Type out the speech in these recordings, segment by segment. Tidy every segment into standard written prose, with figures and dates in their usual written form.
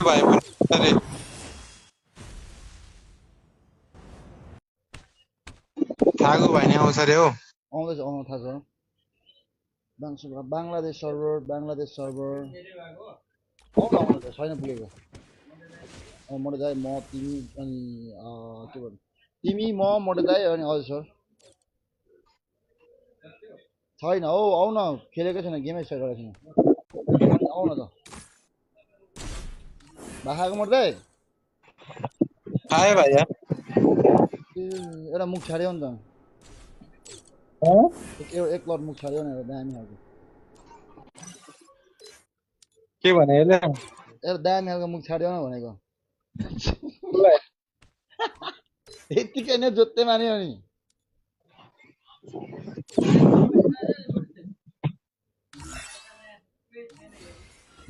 भाइ पनि अरे थागु भाइ नि आउँछ रे हो आउँदैछ आउन थाहा छ बाङ्लादेश सर्भर आउन त छैन पुगेको मोटे दाइ म तिमी अनि के भन्नु तिमी म मोटे दाइ अनि हजुर सर छैन हौ आउन खेलेकै छैन गेमै स्टार्ट गरेको छैन आउन त भाखाको मोटे दाइ आयो भाइ यार एउटा मुख छाड्यो नि त एक लट मुख छाड्यो नि दामी खालको के भने यसले एउटा दामी खालको मुख छाड्यो न भनेको यत्तिकै नै जोत्ते मान्यो नि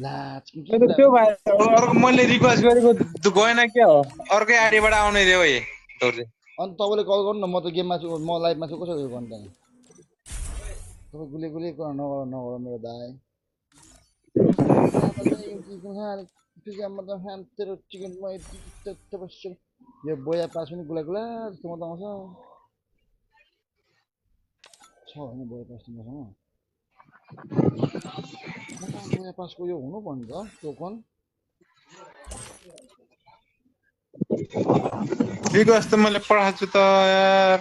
त्यो भाइ अर्को मैले रिक्वेस्ट गरेको गएन क्या हो अर्कै आइडीबाट आउने रे ओए अनि तपाईँले कल गर्नु न म त गेममा छु म लाइभमा छु कसरी गर्नु त तपाईँ गुले कुरा नगर मेरो दाइ तेरो चिकन यो बोया पास पनि गुला जस्तो म त आउँछ छ होइन बोया पास तिमीसँग बोया पासको यो हुनु पर्ने त टोकन रिक्वेस्ट त मैले पठाएको छु त यार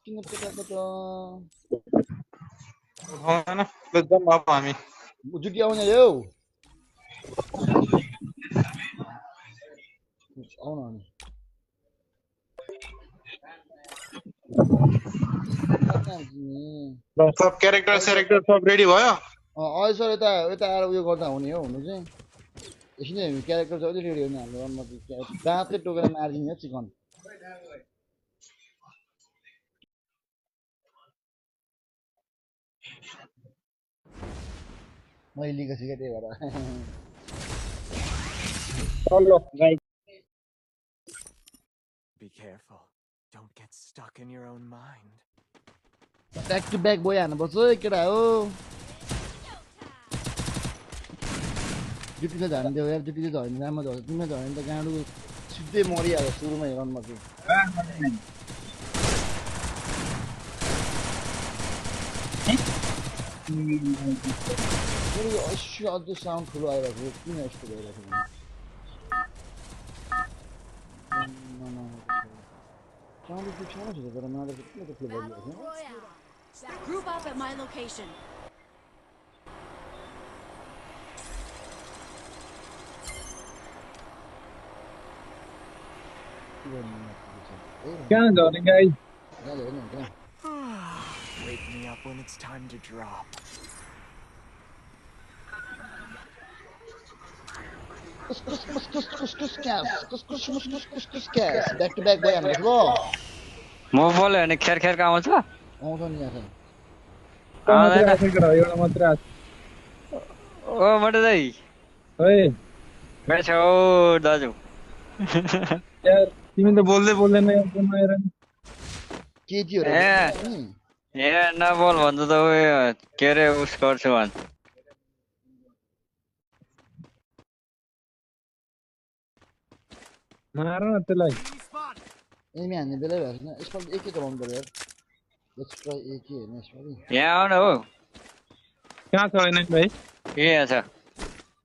किन पठाएको त उठाउँदैन ल जाउँ अब हामी जुटी आउने यो आउन अनि सब क्यारेक्टर सेरेक्टर सब रेडी भयो अहिले सर यता आएर उयो गर्दा हुने हो हुनु चाहिँ एकछिन हामी क्यारेक्टर चाहिँ अलिक रेडी हो नि हाम्रो रनमा दाँतले टोकेर मारिदिने हो चिकन मैले लिएको छु क्या त्यही भएर Be careful. Don't get stuck in your own mind. Back to back बोय हान्नुपर्छ है केटा हो जुटीले झानिदियो यार जुटीले झर्ने राम्रो झर्छ तिमीले झर्ने त गाडु सिधै मरिहाल्यो सुरुमै रनमा चाहिँ मेरो यो अझै साउन्ड ठुलो आइरहेको थियो किन यस्तो भइरहेको थियो साउन्ड ठिक छैन छ तर मलाई किन त्यस्तो भइरहेको थियो Group up at my location. कहाँ झर्ने गाई Wake me up when it's time to drop. Back to back भइहाल्नु ल म बोल्यो भने खेर खेरको आउँछ आउँछ नि यहाँ एउटा मात्र ओ मटे दाइ छ ओ दाजु तिमी त बोल्दै बोल्दैन केजी हो ए नबोल भन्दा त उयो के अरे उस गर्छु भन्छ मार न त्यसलाई एमी हान्ने बेलै भएको छैन यसपालि एकै चलाउनु पर्यो यार लेट्स ट्राई एकै होइन यसपालि यहाँ आउन हो कहाँ छ होइन भाइ ए यहाँ छ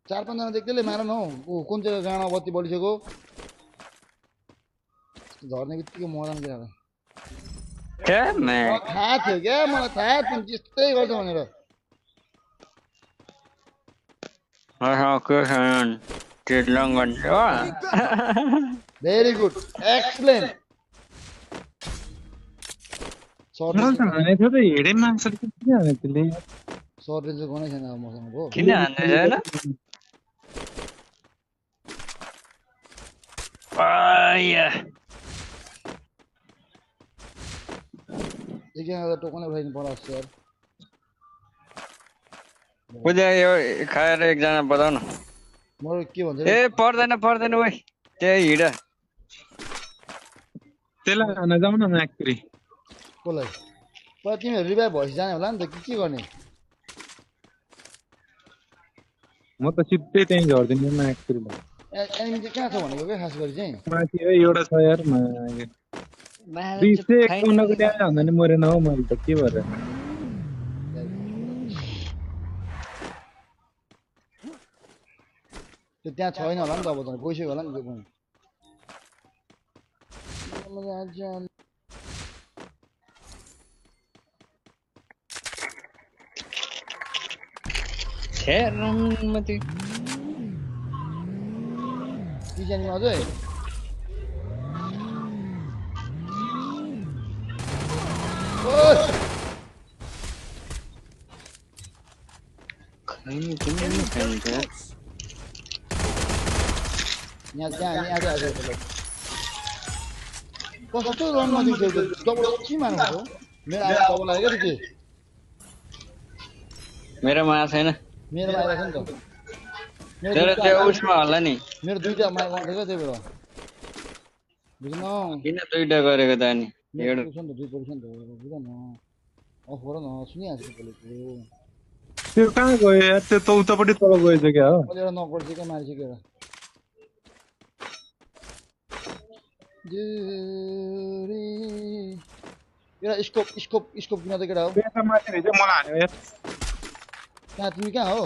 4-5 जना देख्दैले मार न हौ कुन चाहिँ गाँडा बत्ती बलिसक्यो झर्ने बित्तिकै मरान केटा थाहा थियो क्या मलाई थाहा थियो त्यस्तै गर्छ भनेर very good excellent short range गर्नै छैन अब मसँग हो किन हान्दै छैन एकजना टोकनै उठाइदिनु पर्ला जस्तो यार बुझ्यो यो खाएर एकजना बताउ न मेरो के भन्छ ए पर्दैन ओइ त्यही हिँड त्यसलाई खान जाउँ न म्याक्री कसलाई पहिला तिमीहरू रिभाइभ भएपछि जाने होला नि त के गर्ने म त सिधै त्यहीँ झर्दिनु माथि एनिमी चाहिँ कहाँ छ भनेको क्या खास गरी चाहिँ माथि एउटा छ यार बाहिर चाहिँ 251 को फाइनल ड्यामेज भन्दा नि मरेन हौ मैले त के भएर त्यो त्यहाँ छैन होला नि त अब त गइसक्यो होला नि त्यो पनि मात्रै किसानीमा अझै यहाँ त्यहाँ यहाँ आएको कस्तो रनमा दिन्छ डबल के मार्नु हो मेरो आएर डबल आयो क्या त्यो मेरोमा आएको छैन मेरोमा आइरहेको छ नि त तर त्यो उसमा होला नि मेरो दुईटा माइक आउँथ्यो क्या त्यही भएर बुझ्न किन दुईटा गरेको त अनि मेरो छ नि त दुई पर्छ नि त बुझ न अफ गर न सुनिहाल्छु बोलेको त्यो कहाँ गयो यार त्यो त उतापट्टि तल गएछ क्या हो अहिले एउटा नकर्छ क्या मारिसक्यो एउटा एउटा स्कोप स्कोप स्कोप किन त केटा हो पेटा माथि रहेछ मलाई हान्यो यार कहाँ तिमी कहाँ हो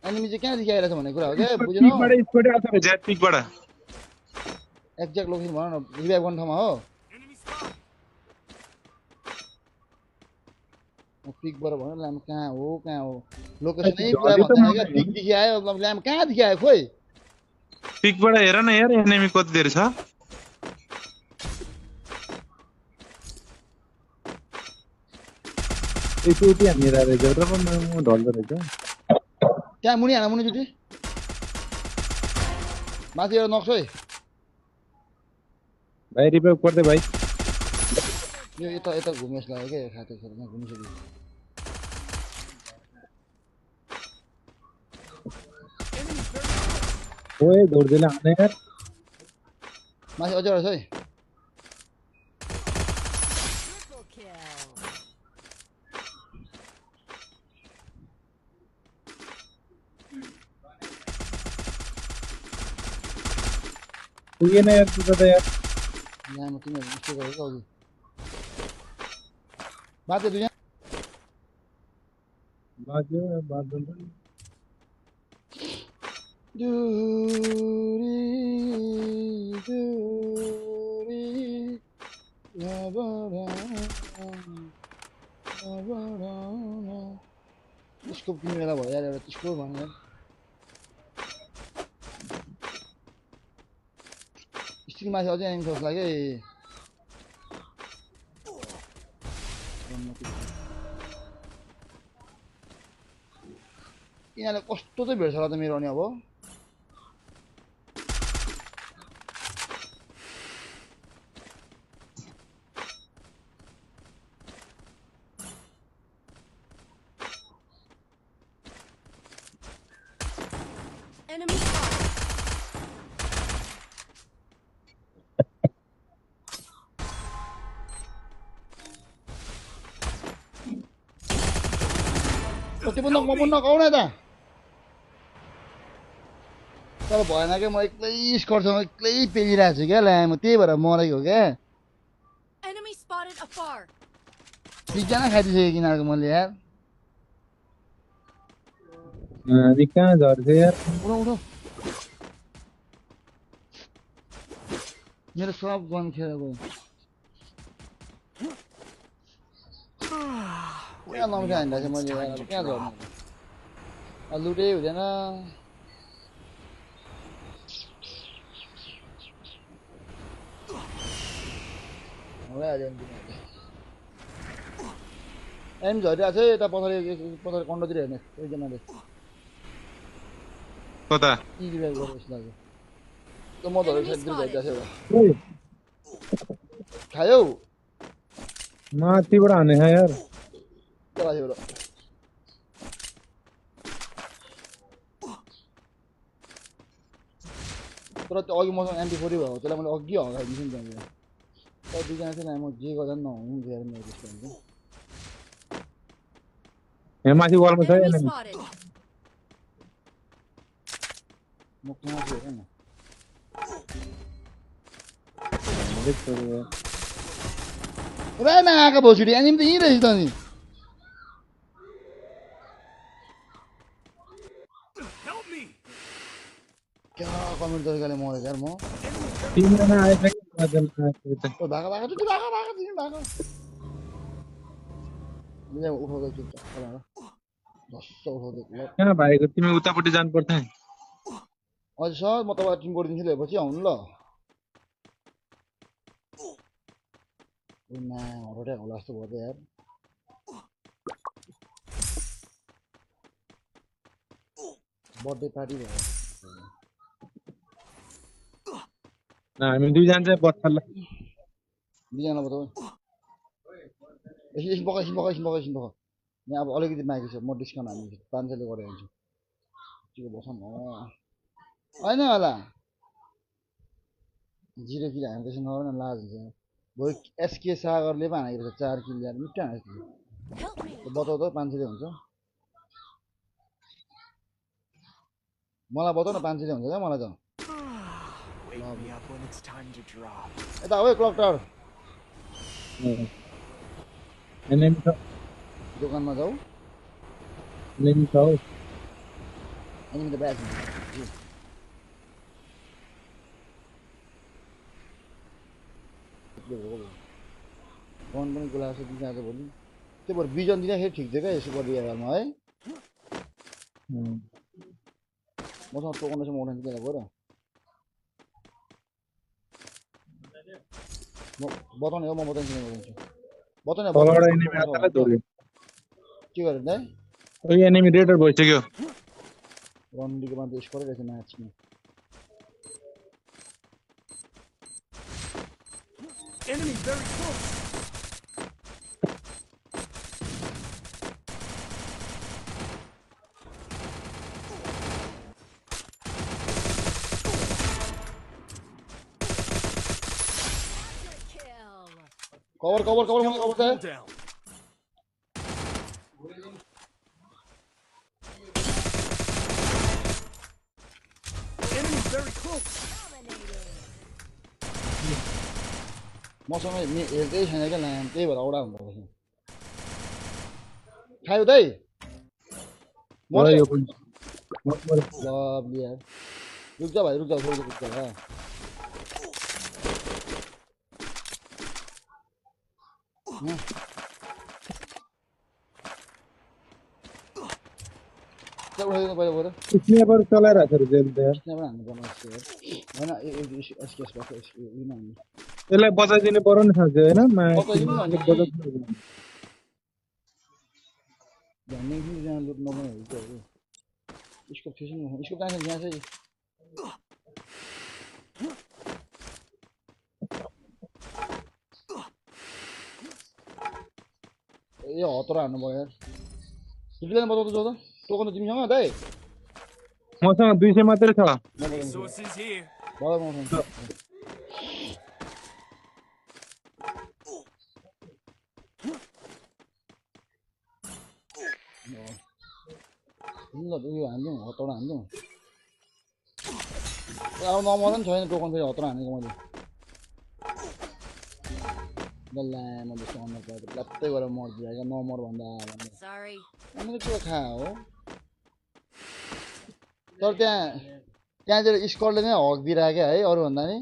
एनिमी चाहिँ कहाँदेखि आइरहेछ भन्ने कुरा हो क्या बुझेन पिकबाट स्कोट आउँछ रहेछ यार पिकबाट एक्ज्याक्ट लोकेसन भन न रिभाइभ गर्ने ठाउँमा हो पिकबाट भन ल्याम कहाँ हो लोकेसनै कुरा भन्दैन क्या पिकदेखि आयो ल्याम कहाँदेखि आयो खोइ पिकबाट हेर न यार एनिमी कति धेरै छ एकचोटि हानेर रहेछ र म ढल्दो रहेछ त्यहाँ मुनि हान मुनिचोटि माथि एउटा नक्स है भाइ रिभाइभ गर्दै भाइ यो यता यता घुमेस लाग्यो क्या खाते खेलमा घुमिसक्यो ओए दौड्दैले हाने यार माथि अझै रहेछ है Triple kill. पुगेन यार त्यो त यार यहाँ म तिमीहरू यस्तो गरेको अघि बाध्य दुई बाज्यो बाज्यो स्कोप किन्ने बेला भयो यार एउटा स्कोप भनेर स्टिल माथि अझै आइन्छ जस्तो लाग्यो यिनीहरूले कस्तो चाहिँ भेट्छ होला त मेरो अनि अब Enemy spotted. त्यो पनि नकाउ न त तर भएन क्या म एक्लै स्कर्टसँग एक्लै पेलिरहेको छु क्या ल्याम त्यही भएर मरेको हो क्या Enemy spotted afar. 20 जना खाइदिइसकेँ किनारको मैले यार कहाँ झर्छ यार उठो मेरो सब गन खेर गयो क्या नमिठो हान्दा चाहिँ मैले यार अब कहाँ झर्नु लुटै हुँदैन एम झरिरहेको छ यता पछाडि कन्डोतिर हेर्ने एकजनाले कता रिभाइभ गरेर जस्तो लाग्यो त म झरेको साइडतिर झरिरहेको छ ओए खायौ माथिबाट हाने छ यार तलबाट तर त्यो अघि मसँग MP40 भएको त्यसलाई मैले अघि हगाइदिन्छु नि त्यहाँनिर तर दुईजना चाहिँ म जे गर्दा पनि नहुनु हेर मेरो त्यस्तो हुन्छ यहाँ माथि वालमा छ Enemy एनिमी spotted. म कहाँ छु हेर न रामा आएको भोसडी एनिमी त यहीँ रहेछ त नि Help me! क्या कमेन्ट तरिकाले मरेको यार म तिनजना आइसक्यो पाँचजना आएको त ओ भागा भागा तिमी भागा भागा तिमी भागा मैले उठाउँदै चुपचाप खोला झस्स उठाउँदै ल कहाँ भाइको तिमी उतापट्टि जानुपर्छ नि अझै सर म तपाईँलाई टिम गरिदिन्छु लिएपछि आउनु ल हटाइ होला जस्तो भयो त यार बर्थडे पार्टी भयो हामी दुईजना चाहिँ बच्चाला बिजना बताऊ एकछिन बगा यहाँ अब अलिकति मागेको छ म डिस्काउन्ट हाल्छु 500 ले गरेर हुन्छु ठिक बसौँ होइन होला 0 किलो हामी त्यसो नगर्न लाज हुन्छ भोलि एसके सागरले पो हानेको छ 4 किलो ल्याएर मिठो हानेको Help me. बताउ त 500 ले हुन्छ मलाई बताउ न 500 ले हुन्छ क्या मलाई त Wake me up when it's time to drop. यता हो क्लक टावर एनिमी छ दोकानमा जाऊ एनिमी छ हौ अनि त ब्याग फोन पनि गुलाएको छ दिन्छ आज भोलि त्यो भएर बिजन दिँदाखेरि ठिक थियो क्या यसो गरिहालमा है मसँग टोकन चाहिँ म उठाइदिनु त्यहाँ गएर म बताउने हो म बताइदिन्छु बताउने तलबाट एनिमी आएछ दौड्यो के गरेर दाइ ओइ एनिमी रेडर भइसक्यो रन्डीको मान्छे स्कोरै रहेछ म्याचमा Enemy very close! Kill. Cover cover cover मलाई कभर Hold छ down. Enemy very close! Dominating. मसँग हेर्दै छैन क्या लाम त्यही भएर औडा हुँदो रहेछ खायो दाइ मलाई यो पनि लभली यार रुक जा भाइ रुक जा थोरै रुक जा चल उठाइदिनु पऱ्यो बरु स्नाइपर चलाइरहेको छ जेल त स्न्यापर हान्नु पर्ने रहेछ यार होइन एसकेएस भएको उयो हान्नु यसलाई बचाइदिनु पर्यो नि साँच्चै होइन बचाइदिनु न अनि। बचाइदिनु भन्ने कि जहाँ लुट नगर्नेहरू चाहिँ स्कोप थिएछ नि स्कोप कहाँ छ यहाँ चाहिँ ए हतरा हान्नु भयो यार तिमीलाई बताउँदा जाउँ त टोकन त तिमीसँग दाइ मसँग 200 मात्रै छ Resources here. मलाई उठाउँछु ल उयो हान्दिउँ हतौडा हान्दिउँ अब नमर्दा पनि छैन टोकन फेरि हतौडा हानेको मैले डल्ला मैले यस्तो अनुहार पाएर प्लात्तै गरेर मर्दियो क्या नमर भन्दा भन्दा Sorry. मैले के खा हो तर त्यहाँतिर स्कटले नै हक दिइरहेको क्या है अरूभन्दा नि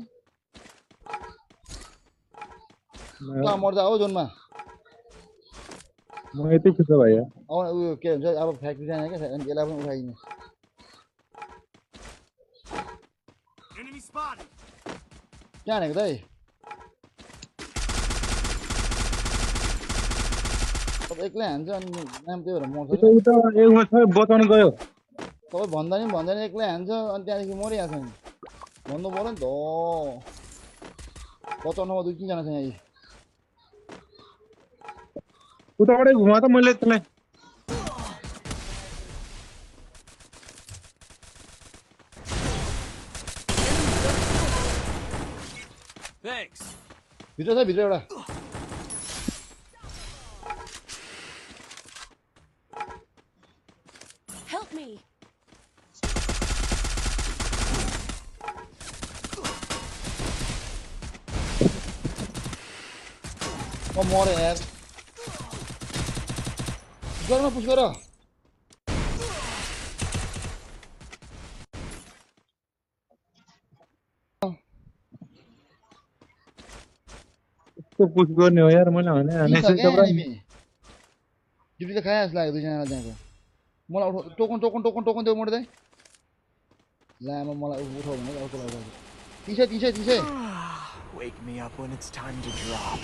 कहाँ मर्दा हो जोनमा म यतै छु त भाइ अब उयो के भन्छ अब फ्याक्ट्री जाने क्या अनि यसलाई पनि उठाइदिने Enemy spotted! कहाँ हानेको दाइ तपाईँ एक्लै हान्छ अनि नाम त्यही भएर मर्छ उता उता एकमा छ बचाउन गयो तपाईँ भन्दा नि भन्दैन एक्लै हान्छ अनि त्यहाँदेखि मरिहाल्छ नि भन्नु पऱ्यो नि त बचाउनुमा 2-3 जना छ यहाँ उताबाटै घुमा त मैले त्यसलाई Thanks! भित्र छ भित्र एउटा Help me. मरे यार पुश गर तो पुश गर्ने हो यार मैले भने नेक्स्ट जबरा ड्युटी त खाए जस्तो लाग्यो दुईजनालाई त्यहाँको मलाई उठाउ टोकन टोकन टोकन टोकन देऊ मोड्दै लामा मलाई उठाउ भने अर्को लगाउ 300 Wake me up when it's time to drop.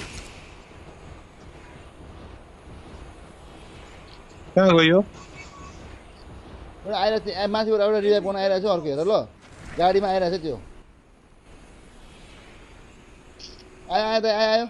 कहाँ गयो एउटा आइरहेको थियो माथिबाट एउटा रिभाइभ गर्न आइरहेको छ अर्को हेर ल गाडीमा आइरहेको छ त्यो आयो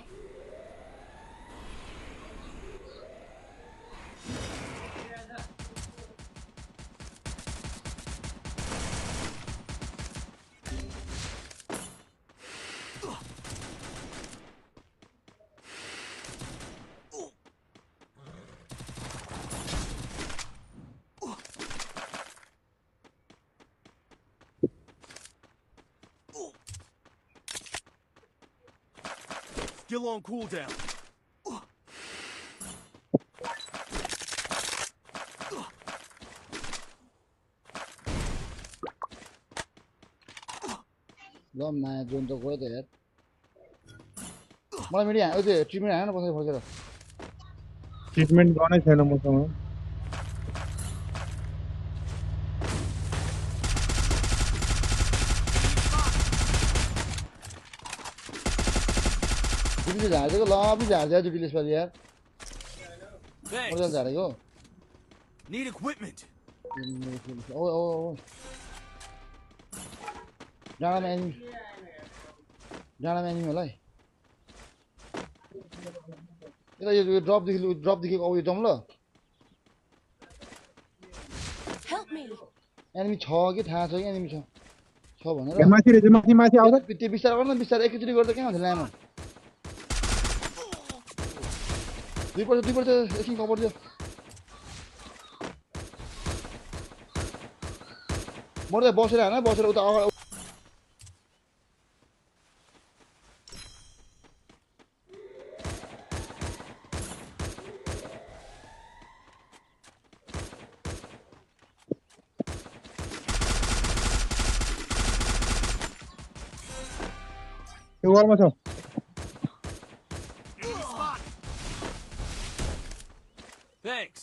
Still on cooldown. ल नयाँ जोन त गयो त यार मलाई मिडिया त्यो ट्रिटमेन्ट हान न कसरी फर्केर ट्रिटमेन्ट गर्नै छैन मसँग जुटीले झारेको लबी झार्छ जुटीले यसपालि यार मजा झारेको Need equipment. ओ डाँडामा एनिमी होला है यता यो ड्रपदेखि अब यो जाउँ ल Help me. एनिमी छ कि थाहा छ कि एनिमी छ भनेर माथि रे माथि आउँछ त्यो बिस्तार गर्न बिस्तार एकैचोटि गर्दा कहाँ हुन्छ लामो दुईपल्ट एकछिन कभर दियो मर्दै बसेर होइन बसेर उता अगाडि त्यो वालमा छ Thanks.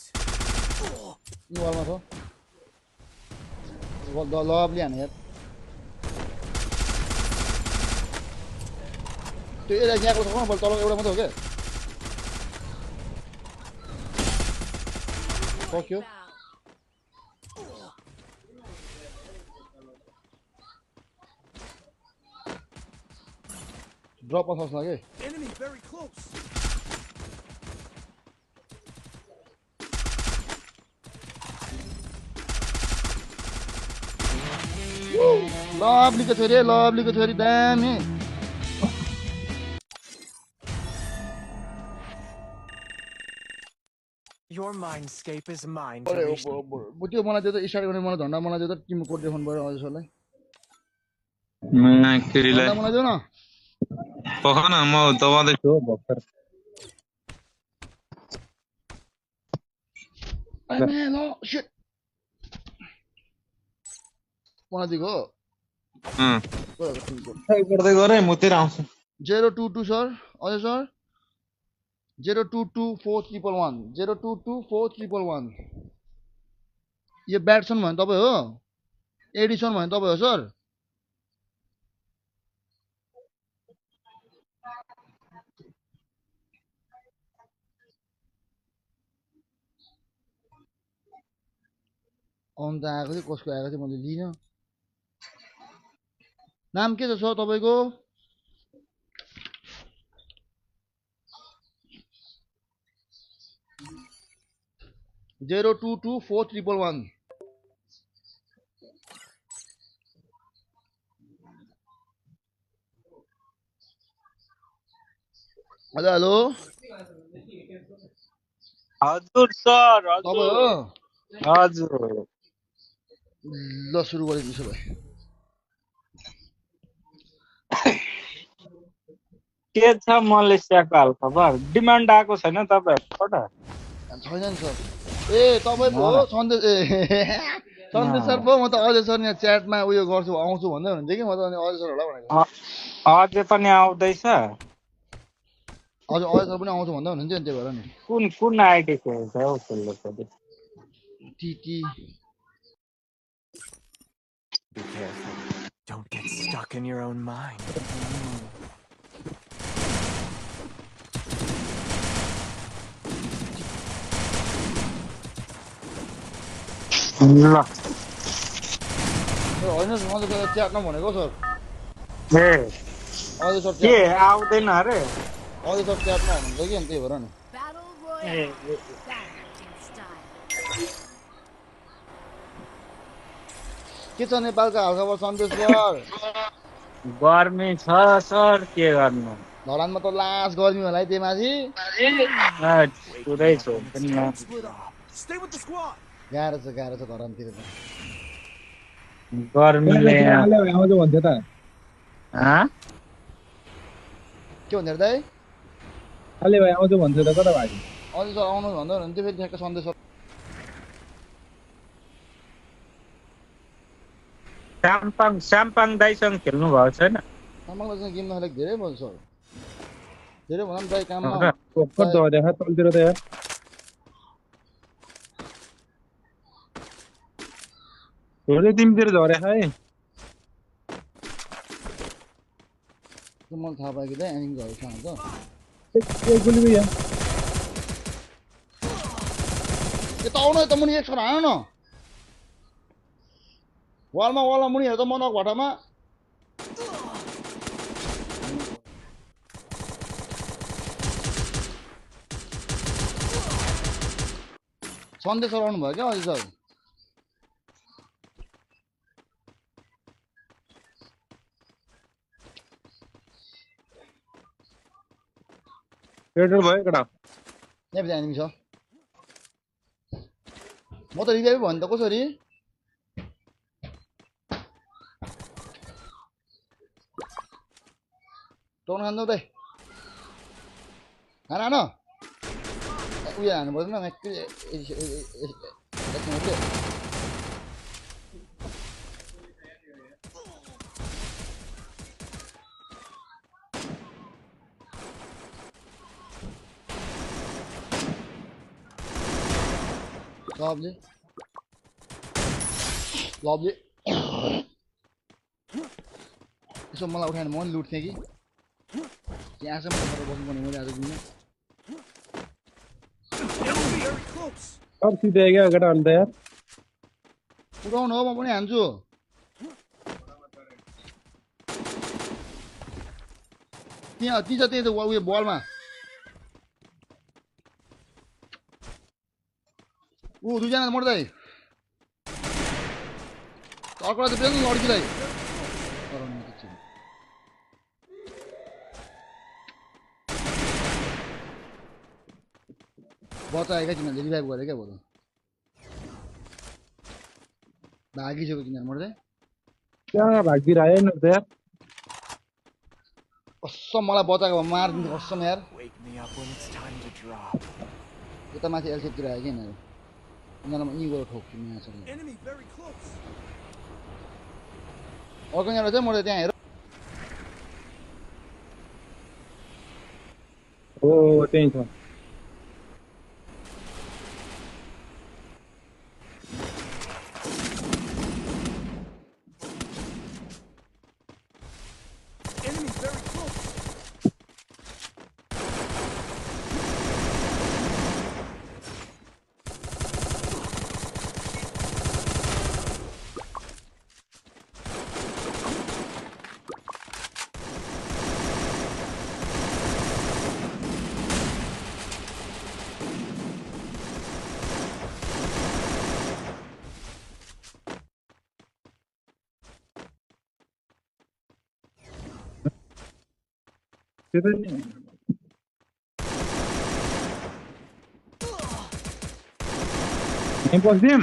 यो वालमा छ लबले हाने यार त्यो यसलाई यहाँको छ बल तल एउटा मात्रै हो क्या सक्यो ड्रप सक्छ कि Enemy very close. लभलीको छोरी दामी Your mindscape is mine. त्यो Tarish. मलाई त्यो त स्टार्ट गर्ने मलाई झन्डा मलाई त्यो त टिमको कोड देखाउनु पर्यो अझसलाई केरीलाई झन्डा मलाई देऊ न पखन म दबाउँदैछु हो भर्खर ल शिट मलाई दिएको हो गर्दै गरे म तेरो आउँछु 022 सर अझै सर 0224111 0224111 यो ब्याट्सन भने तपाईँ हो एडिसन भने तपाईँ हो सर अन्त आएको थियो कसको आएको थियो मैले लिइनँ नाम के छ सर तपाईँको Zero 22411 हेलो हजुर सर तपाईँ हो हजुर ल सुरु गरेँ त्यसो भए के छ मलेसियाको हालखबर डिमान्ड आएको छैन तपाईँहरूबाट छैन नि सर ए तपाईँ पो हो सन्देश ए सन्देश सर पो म त अजय सर यहाँ च्याटमा उयो गर्छु आउँछु भन्दै हुनुहुन्थ्यो कि म त अनि अजय सर होला भनेको अझै पनि आउँदैछ हजुर अजय सर पनि आउँछु भन्दै हुनुहुन्थ्यो नि त्यही भएर नि कुन आइडी खेल्छ हौ खेल्दाखेरि T Be careful. Don't get stuck in your own mind. ल होइन अजय सर च्याट्न भनेको सर ए अजय सर के आउँदैन अरे अजय सर च्याट्न हुनुहुन्छ कि अनि त्यही भएर नि Battle A Royale. Battle in style. के छ नेपालको हालखबर सन्देश सर गर्मी छ सर के गर्नु धरानमा त लास गर्मी होला है त्यही माथि पुरै छ पनि Stay with the squad. गाह्रो छ धरानतिर त गर्मीले आउँछ भन्थ्यो त के भन्दै दाइ खाले भाइ आउँछ भन्थ्यो त कता भयो अझै सर आउनु भन्दै हुनुहुन्थ्यो फेरि ठ्याक्क सन्देश सर स्याम्पाङ दाइसँग खेल्नु भएको छैन तामाङलाई गेम नखेलेको धेरै भयो सर धेरै भन्दा पनि दाइ काममा भर्खर झरेको तलतिर त यार झोले तिमीतिर झरेको है त्यो मलाई थाहा पायो कि दाइ एनिङ झरेसँग त एक गोली भयो यता आउनु यता मुनि एक सर हान न वालमा मुनि हेर त मनक भटामा सन्देश सर आउनु भयो क्या अझै सर रेडर भयो कडा यहाँ भित्र एनिमी छ म त रिभाइभ भयो नि त कसरी टोन खानु दाइ हान उयो हानु पर्दैन लभली यसो मलाई उठाएन म पनि लुट्थेँ कि त्यहाँसम्म बस्नु पर्ने मैले आज दिनमा अब सिधै क्या केटा अन्त यार उठाउनु हो म पनि हान्छु त्यहाँ ती छ त्यही त उयो बलमा दुईजना मर्दै अर्कोलाई त बेच्नु लड्कीलाई बचाएका तिनीहरूले रिभाइभ गरे क्या भयो भागिसक्यो तिनीहरू मर्दै कहाँ भागतिर आयो नि त यार कसम मलाई बचाएको भए मारिदिन्थ्यो कसम यार Wake me up when it's time to drop. यता माथि एलसेटतिर आयो क्या यिनीहरू यिनीहरूलाई म यहीँ गएर ठोक्छु यहाँ Enemy very close. अर्को यहाँबाट चाहिँ मर्दै त्यहाँ हेर हो त्यही छ Enemy very close. त्यो त नि यहीँ बस्दिउँ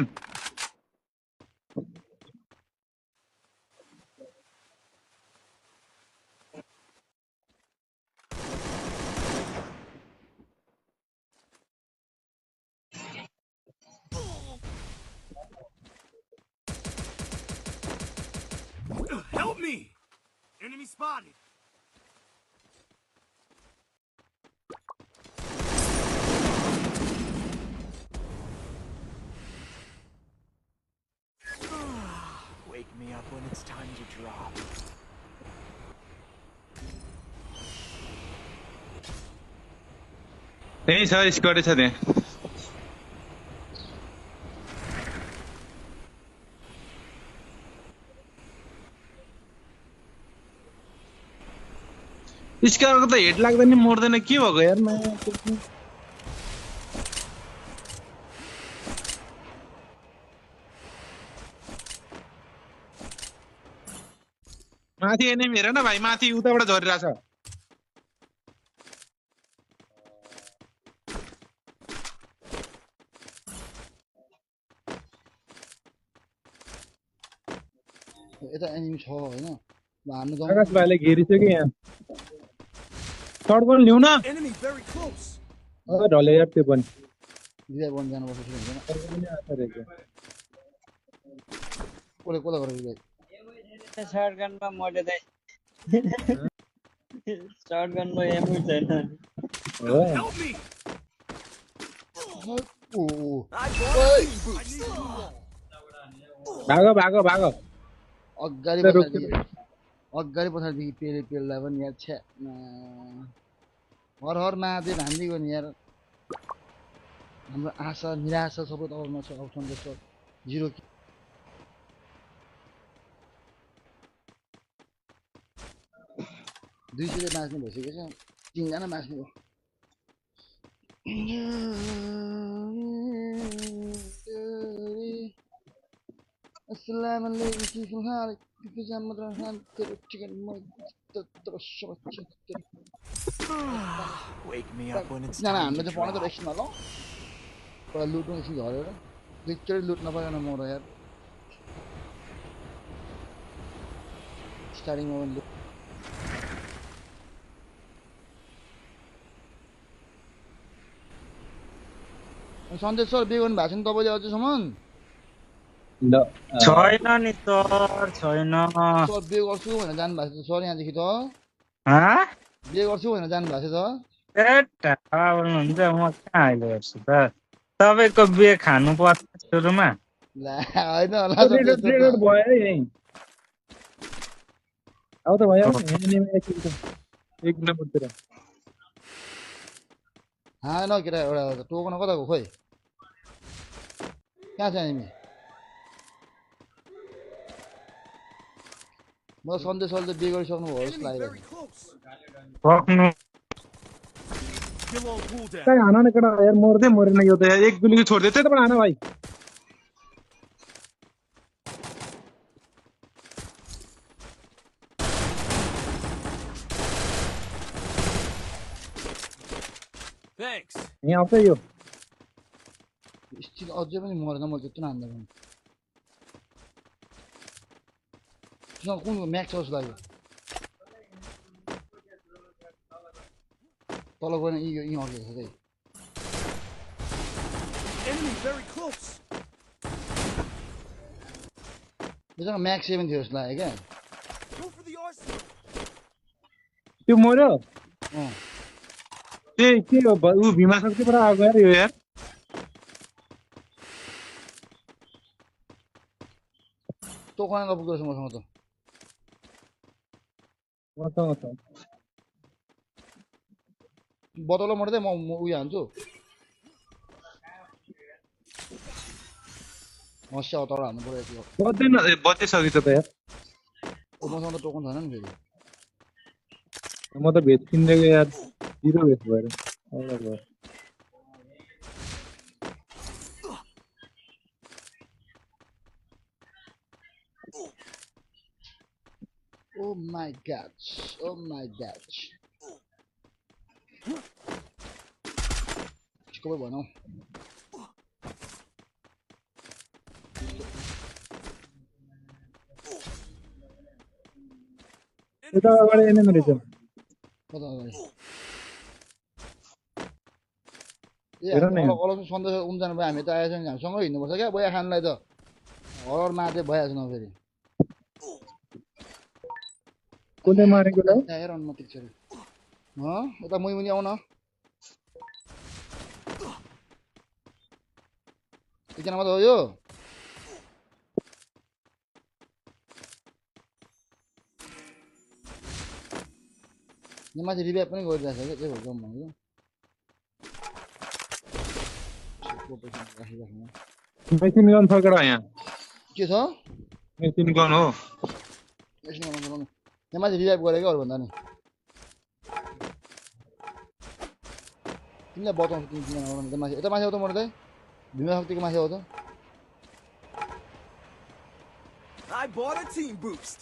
me! Enemy spotted! Wake me up when it's time to drop. त्यही छ स्क्वाडै छ त्यहाँ स्क्वाडको त हेड लाग्दैन नि मर्दैन के भएको यार माथि एनिमी हेर न भाइ माथि उताबाट झरिरहेछ यता एनिमी छ हैन हान्नु जाउँ आकाश भाइले घेरिसक्यो यहाँ सर्ट गर्न ल्याउ न Enemy very close! ढले यार त्यो पनि रिभाइभ गर्न जानुपर्छ कि हुँदैन कसले कसलाई गरेर रिभाइभ शटगनमा मर्दै दाइ शटगनमा एमु छैन Help me! ओ भागो भागो भागो अगाडि पछाडि पेले पेललाई पनि यार छ्या हर हर महादेव हान्दिगयो नि यार हाम्रो आशा निराशा सबै तलमा छ अप्सन छ 0 200 ले मास्ने भइसकेको छ 3 जना मास्ने हो अस्सलाम वालेकुम كيف حالك في جامعة رحان ترى Wake me up when it's ना time हामीले to त पढ्न त drop. एकछिनमा ल तर लुट्नु एकछिन झरेर दुईचोटि लुट्न पाएन म र यार स्टार्टिङमा पनि सन्देश सर बिहे गर्नु भएको छैन तपाईँले अझैसम्म छैन नि सर छैन सर बिहे गर्छु भनेर जानुभएको थियो सर यहाँदेखि त बिहे गर्छु भनेर जानुभएको थियो बोल्नुहुन्छ म कहाँ अहिले गर्छु त तपाईँको बिहे खानु पर्छ सुरुमा त ला होइन होला सर ट्रेडर त्यस्तो ट्रेडर त। भयो है यही अब त भयो एनिमी एकछिन त एक नम्बरतिर हाँ केटा एउटा टोकन कताको खोइ कहाँ छ एनिमी म सन्देश सरले बिहे गरिसक्नु भयो जस्तो Enemy लागिरहेको very close! सक्नु Kill all cooldown! कहाँ हान न केटा यार मर्दै मरेन यो त यार एक गुली छोडिदियो त्यही त हान भाइ Thanks! यहाँ आउँछ यो स्टिल अझै पनि मरेन म त्यत्रो हान्दा पनि कुन म्याक्स जस्तो लाग्यो तल गएन यी अघि छ त्यही Enemy very close! योसँग म्याक्स 7 थियो जस्तो लाग्यो क्या Go for the arsenal! त्यो मर्यो अँ त्यही के हो ऊ भीमा शक्ति पुरा आएको यार यो यार टोकन नपुग्दो रहेछ मसँग त मसँग छ बतौलो मर्दै म उयो हान्छु हस्या तल हान्नु पऱ्यो यति हो बज्दैन बजिसक्यो त यार मसँग त टोकन छैन नि फेरि म त भेज किनिदिएको यार 0 भेज भएर औला भयो ओ माई गॉड इसको भी बनाओ यता अगाडि एनिमी रहेछ पता नहीं हेर न यहाँ। अलग सन्देश उम्जानु भयो हामी त आएछ नि हामीसँगै हिँड्नुपर्छ क्या बोया खानलाई त हरर माथे भइहाल्छ न फेरि कसले मारेको ल त्यहाँ हेर अनुमति छ यता मुनि आउन एकजना मात्र हो यो यहाँ माथि रिभाइभ पनि गरिरहेछ क्या त्यही भएर जम्मा हो मेसिन गन छ केटा यहाँ के छ मेसिन गन हो यहाँ माथि रिभाइभ गरेको अरूभन्दा नि तिमीलाई बताउँछु तिमी किन माथि यता माथि आउँदा मर्दै भीमा शक्तिको माथि आउँदा I bought a team boost.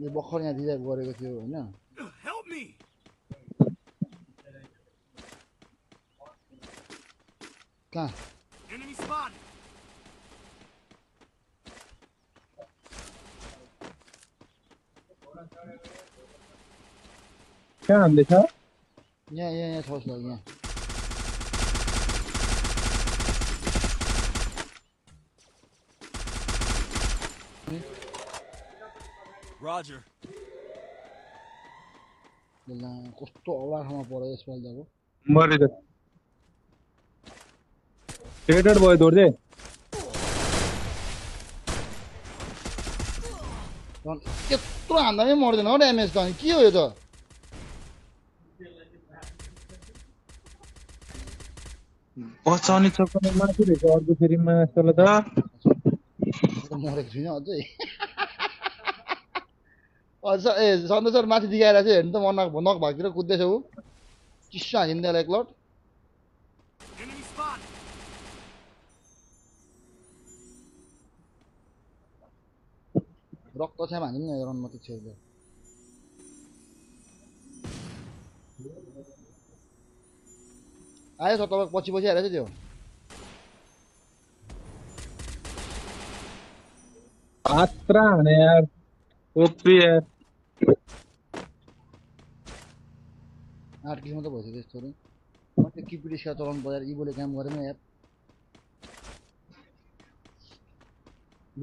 यो भर्खर यहाँ रिभाइभ गरेको थियो होइन Help me. कहाँ Enemy spotted. कहाँ हान्दैछ यहाँ छ जस्तो लाग्यो यहाँ Roger. कस्तो औला ठाउँमा पऱ्यो यसपालि त अब मरेछ हेडेड भयो दोर चाहिँ त्यत्रो हान्दा पनि मर्दैन हो ड्यामेज त अनि के हो यो त बचाउने चक्करमा माथि रहेछ अर्को फेरिमा जस्तो त मरेको छुइनँ अझै अझ ए सन्देश सर माथि दिखाएर चाहिँ हेर्नु त म नक भागतिर कुद्दैछ ऊ चिस्सो हानिँदैन एक लट Enemy spotted. रक्त छ्याम हान्दिउँ न रनमा त छेउ आयो सर तपाईँ पछि पछि आएर चाहिँ त्यो आत्रा हाने यार ओपी यार 8 किलोमा त भइसक्यो त्यस्तो म त्यो किपिडी स्का चलाउनु पर्यो इबोले काम गरेन यार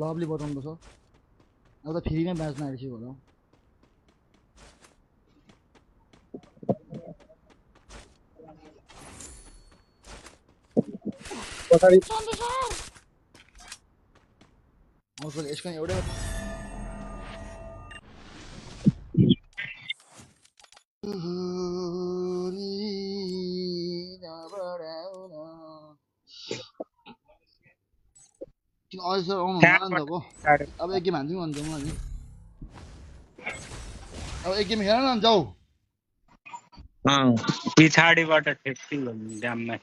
लभली बताउनु छ अब त फ्रीमै बाँच्न आएपछि होला पछाडि आउँछ यसको एउटै किन अझै सर आउनु हुँदैन नि त अब एक गेम हान्दिउँ अन्त म नि अब एक गेम खेल न जाऊ पछाडिबाट ठेक्सी ड्याममा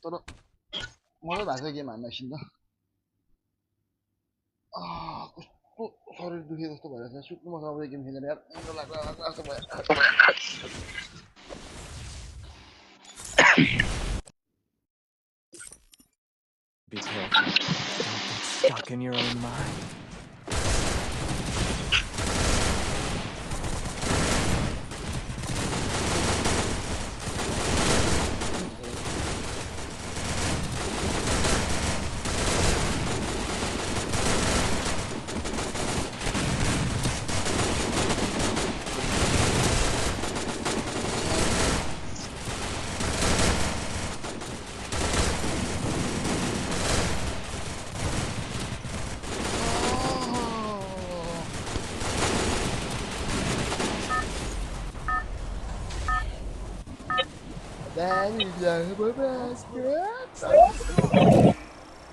तर मजा भएको गेम हान्न एकछिन त कस्तो शरीर दुखे जस्तो भइरहेको छ सुत्नु पर्छ अब एक गेम खेलेर यार लाग्छ जस्तो भयो Be careful. Don't get stuck in your own mind.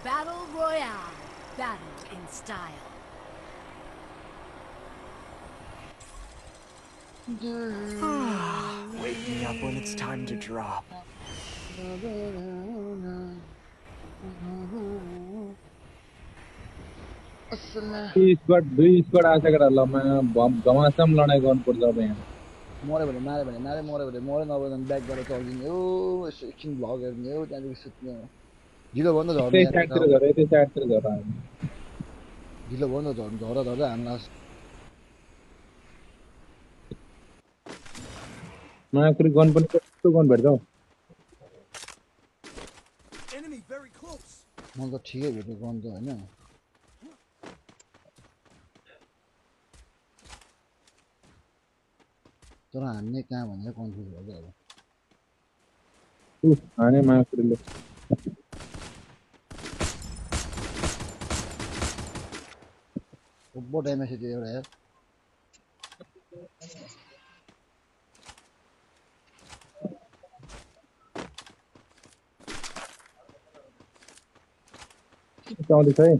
Battle Royale. Battle in style. Wake me up when it's time to drop. दुई स्क्वाड आशा केटा ल घमासम्म लडाइँ गर्नुपर्छ अब यहाँ मऱ्यो भने माऱ्यो भने माऱ्यो मऱ्यो भने मऱ्यो नभए भने ब्याक गरेर चल्दिने हो यसो एकछिन भ्लग हेर्ने हो त्यहाँदेखि सुत्ने हो ढिलो भयो नि त झर्ने यतै साइडतिर झर यतै साइडतिर झर ढिलो भयो नि त झर्दा झर्दा हामीलाई नयाँ कुरो गन पनि कस्तो गन भेट्छ हौ Enemy very close. मलाई त ठिकै भेट्यो गन त होइन तर हान्ने कहाँ भनेर कन्फ्युज भयो अब हाने माकुरीले ओब्बो ड्यामेज थियो एउटा यार आउँदैछ है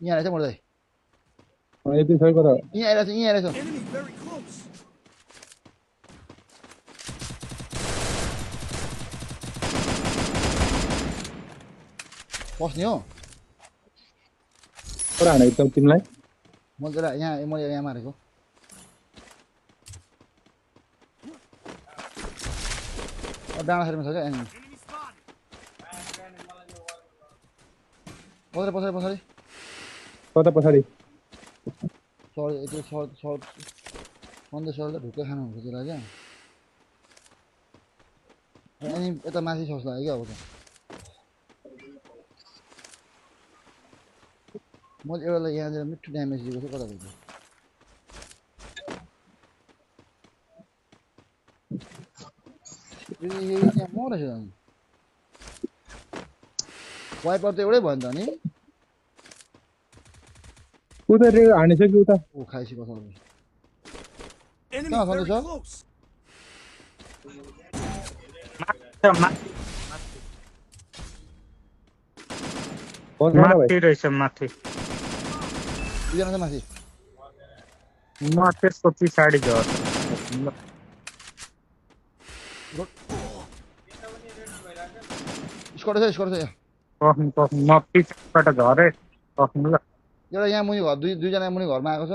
यहाँ आएछ मर्दै यति छ तर यहाँ आइरहेछ Enemy very close. पस्ने हो पर हानेको त तिमीलाई मैले त मैले यहाँ मारेको डाँडा साइडमा छ क्या एनिमी Enemy spotted. पछाडि पछाडि पछाडि कता पछाडि सर त्यो सर सन्देश सरले ढुक्कै खानुहुन्छ त्यसलाई क्या अनि यता माथि सोच लाग्यो क्या अब त मैले एउटालाई यहाँनिर मिठो ड्यामेज दिएको थिएँ कता गयो यहाँ मरेछ अनि वाइपर त एउटै भयो नि त अनि उता हानेछ कि उता ऊ खाइसी पछाडि Enemy Kहाँ very छँदैछ? close. माथि रहेछ माथि दुईजना छ माथि म त्यसको पछाडि झर्छु स्कट छ यहाँ पख्नु म पछाडिबाट झरेँ पख्नु ल एउटा यहाँ मुनि घर दुईजना मुनि घरमा आएको छ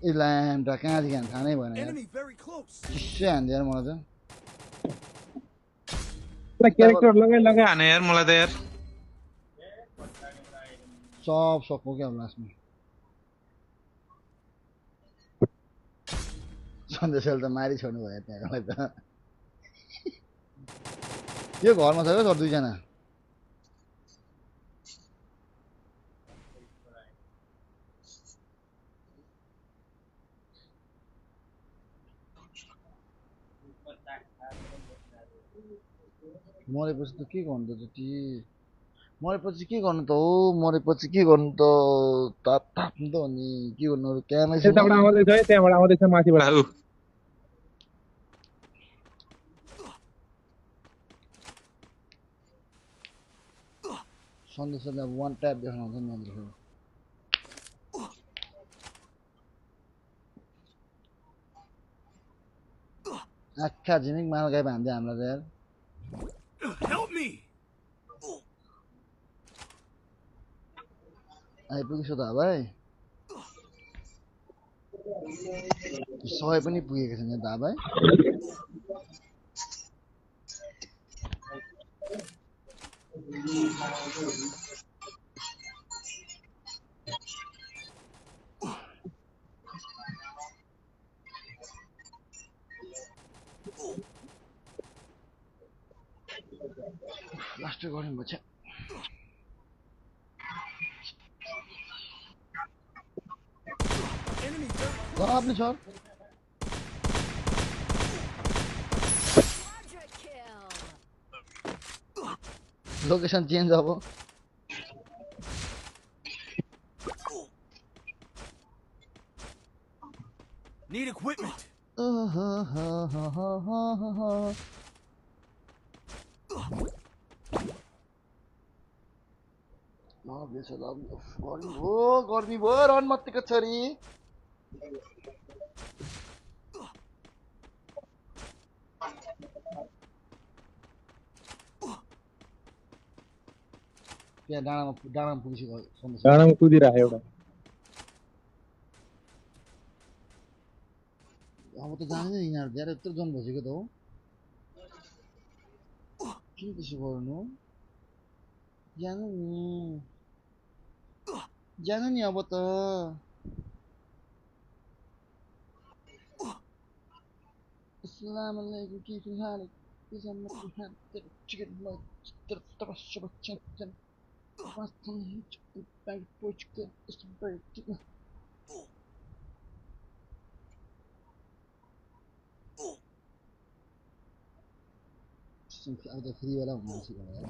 ए ल्याम्टा कहाँदेखि हान्छ थाहा नै भएन यार Enemy very close. चिसै हान्थ्यो यार मलाई त क्यारेक्टर लगाइ हाने यार मलाई त यार सब सक्यो क्या अब लास्टमा सन्देशले त मारि छोड्नु भयो त्यहाँकोलाई त यो घरमा छ क्या सर दुईजना मरेपछि त के गर्नु त त्यति मरेपछि के गर्नु त हो मरेपछि के गर्नु त थाप्नु त अनि के गर्नु अरू क्यामै छैन त्यताबाट आउँदैछ है त्यहाँबाट आउँदैछ माथिबाट ऊ सन्देशले अब वान ट्याप देखाउनु हुन्छ नि यहाँनिर आँखा झिमिक माल गाई भान्थ्यो हामीलाई त यार Help me. आइपुगिसो त भाइ सय पनि पुगेको छैन दा भाइ लास्ट गर्नु भन्छ Enemy very पनि छ Quadra kill. लोकेसन चेन्ज अब Need equipment. गर्मी भयो रन मत्तीको छोरी त्यहाँ डाँडामा पुगिसक्यो सन्देश डाँडामा कुदिरहेको एउटा अब त जाँदैन यिनीहरू धेरै यत्रो जोन भइसक्यो त हो किन त्यसो गर्नु जानु नि अब त अस्सलाम वालेकुम के हाल चिकन अब त फ्री वाला हुनु छ यार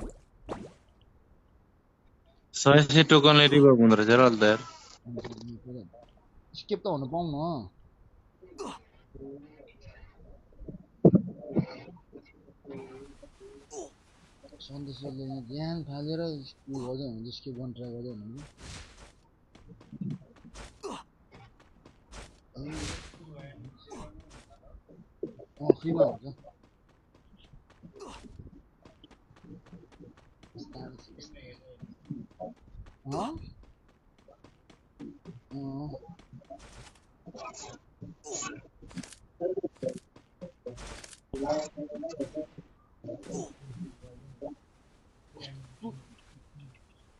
100 टोकनले रिभर्ब हुँदो रहेछ र अहिले त यार स्किप त हुनु पाउँ न सन्देशले ज्ञान फालेर गर्दै हुन्छ स्किप गर्न ट्राई गर्दै हुनुहुन्छ फ्रीमा हुन्छ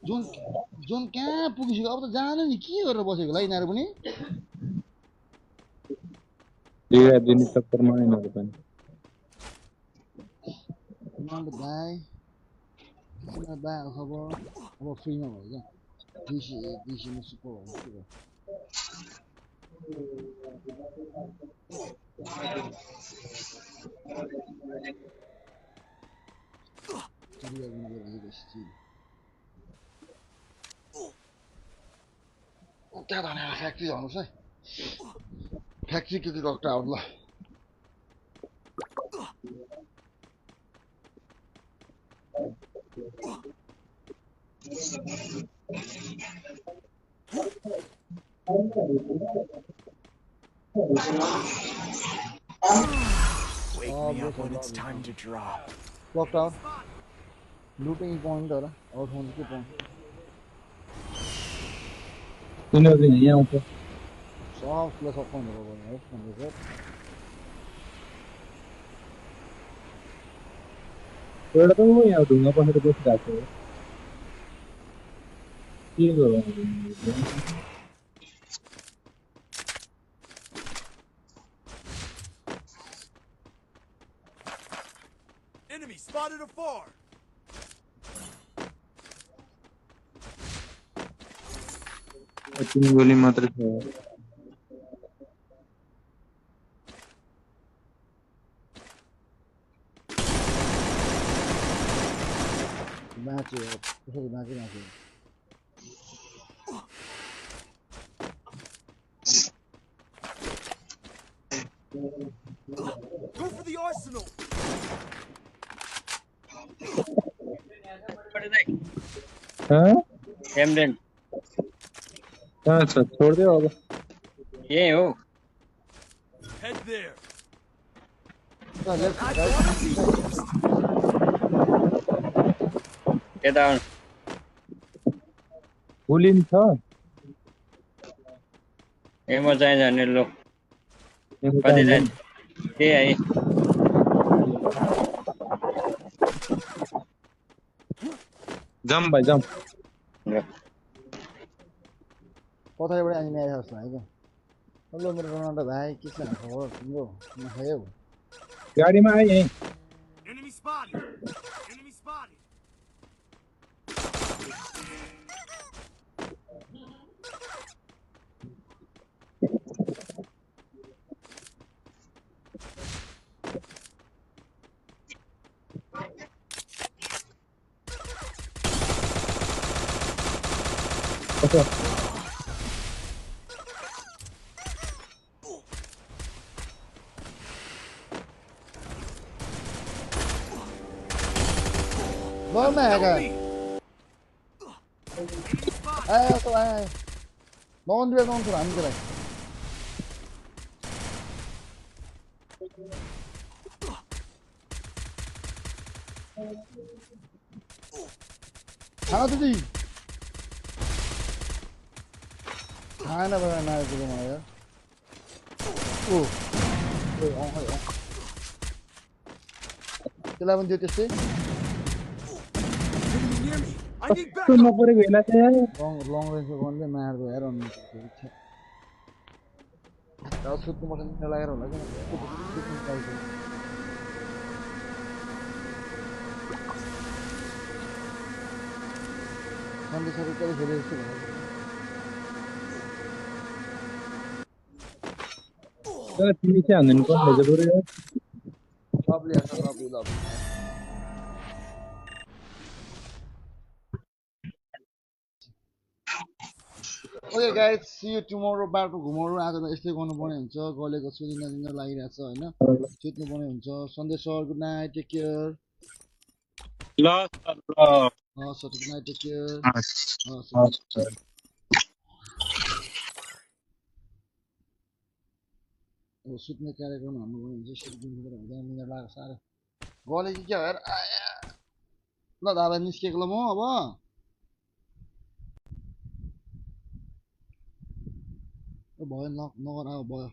जोन जोन कहाँ पुगिसक्यो अब त जानु नि के गरेर बसेको होला यिनीहरू पनि दिया दिन टक्करमा यिनीहरू पनि भाइ बा खबर अब फ्रीमा भयो क्या डिसीमा सुपर भयो त्यहाँ धनेर फ्याक्ट्री जानुहोस् है फ्याक्ट्री के डक्टर आउट ल Wake me up when it's time to drop. Locked out. Looting point or out on the point. यिनीहरू यहाँ आउँछ Soft plus up on the right from the left. एउटा त म यहाँ ढुङ्गा पसेर बसिरहेको छु के गरौँ Enemy spotted afar. तिन गोली मात्र छ Match it. Match. Go for the arsenal. Embden कहाँ छ छोडिदियो अब यही हो Head there. यता गोली नि छ एमो चाहिँ जाने लो कति जाने त्यही है जम भाइ जम कतैबाट अनि मेरो जस्तो है क्या हेलो मेरो रोनाल्डो भाइ के छ खबर तिम्रो नखायौ गाडीमा आइ यहीँ Enemy spotted. Enemy spotted. Bom mega. Ai, tô ai. Non due non 안 그래. 하나 두지. 하나 봐 나 지금 뭐야? 오. 하요. त्यसलाई त्यो त्यस्तै Near me. I need त्यो backup. नपरेको हेला चाहिँ long range गनले मार्दो यार अनि इच्छा अब सुत्नु पर्छ नि लागेर होला के सुत्नु पाइन्छ सन्देश सर कहिले फेरि जस्तो भयो तर तिमी चाहिँ हान्नु पर्ने रहेछ बरु यार। लभली यार lovely lovely okay guys see you tomorrow बाटो घुमाउरो आज त यस्तै गर्नुपर्ने हुन्छ गलेको छु दिन लागिरहेछ होइन सुत्नुपर्ने हुन्छ सन्देश sir good night take care ल सर, ल sir good night take care हस्, हस् हस् सर। अब सुत्ने कार्यक्रम हाम्रो पनि हुन्छ सुत्दिनबाट हुँदैन मिनेट लाग्छ साह्रै गले कि क्या हेर आया ल दादा निस्केको ल म अब भयो नगर अब भयो